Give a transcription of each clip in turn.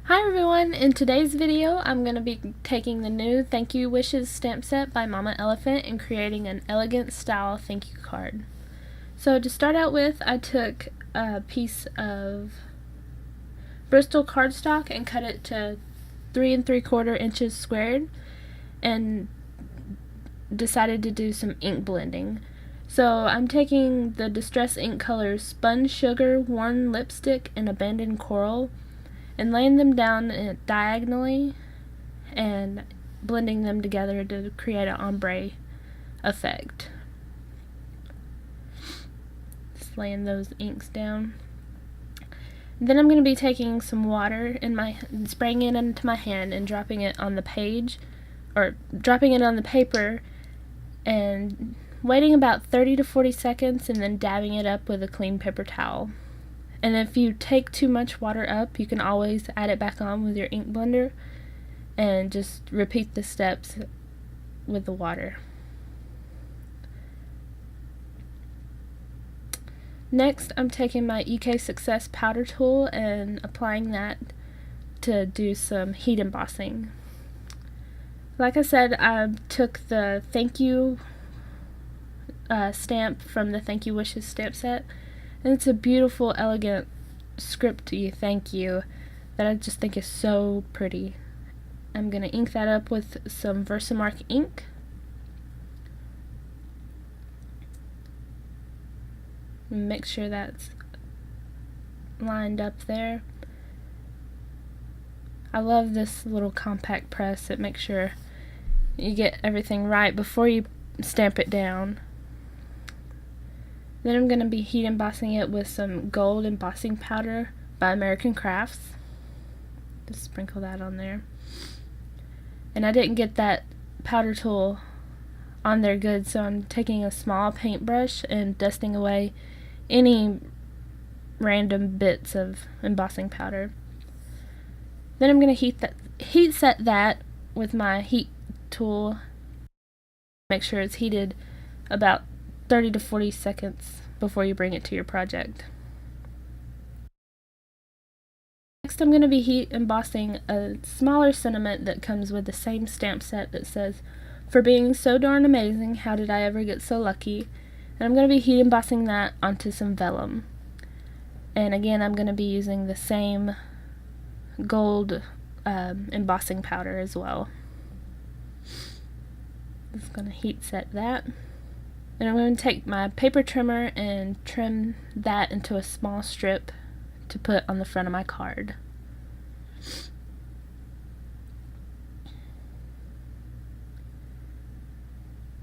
Hi everyone! In today's video, I'm going to be taking the new Thank You Wishes stamp set by Mama Elephant and creating an elegant style thank you card. So to start out with, I took a piece of Bristol Cardstock and cut it to 3 3/4 inches squared and decided to do some ink blending. So I'm taking the Distress ink colors Spun Sugar, Worn Lipstick, and Abandoned Coral and laying them down diagonally and blending them together to create an ombre effect. Just laying those inks down. Then I'm going to be taking some water and spraying it into my hand and dropping it on the page, or dropping it on the paper, and waiting about 30 to 40 seconds and then dabbing it up with a clean paper towel. And if you take too much water up, you can always add it back on with your ink blender and just repeat the steps with the water. Next, I'm taking my EK Success powder tool and applying that to do some heat embossing. Like I said, I took the thank you stamp from the Thank You Wishes stamp set, and it's a beautiful, elegant scripty thank you that I just think is so pretty. I'm going to ink that up with some Versamark ink. Make sure that's lined up there. I love this little compact press. It makes sure you get everything right before you stamp it down. Then I'm going to be heat embossing it with some gold embossing powder by American Crafts. Just sprinkle that on there. And I didn't get that powder tool on there good, so I'm taking a small paintbrush and dusting away any random bits of embossing powder. Then I'm going to heat set that with my heat tool. Make sure it's heated about 30 to 40 seconds before you bring it to your project. Next, I'm going to be heat embossing a smaller sentiment that comes with the same stamp set that says, "For being so darn amazing, how did I ever get so lucky?" And I'm going to be heat embossing that onto some vellum. And again, I'm going to be using the same gold embossing powder as well. Just going to heat set that. And I'm going to take my paper trimmer and trim that into a small strip to put on the front of my card.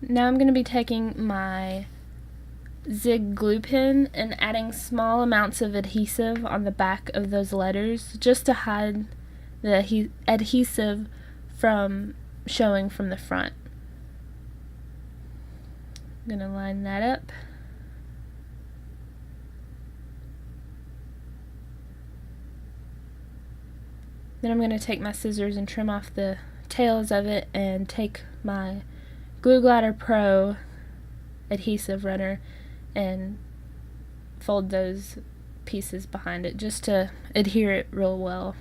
Now I'm going to be taking my Zig glue pen and adding small amounts of adhesive on the back of those letters just to hide the adhesive from showing from the front. I'm going to line that up. Then I'm going to take my scissors and trim off the tails of it and take my Glue Glider Pro adhesive runner and fold those pieces behind it just to adhere it real well.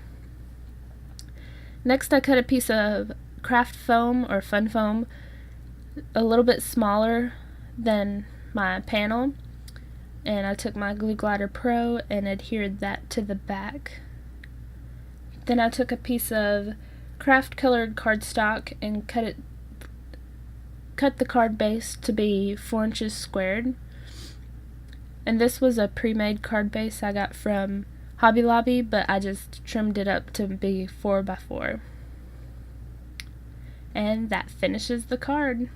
Next, I cut a piece of Kraft foam or Fun foam a little bit smaller than my panel, and I took my Glue Glider Pro and adhered that to the back. Then I took a piece of Kraft colored cardstock and cut the card base to be 4 inches squared. And this was a pre-made card base I got from Hobby Lobby, but I just trimmed it up to be 4 by 4. And that finishes the card.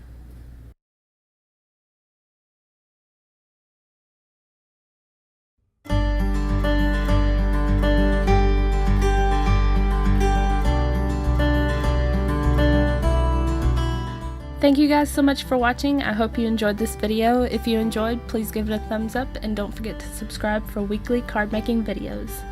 Thank you guys so much for watching. I hope you enjoyed this video. If you enjoyed, please give it a thumbs up and don't forget to subscribe for weekly card making videos.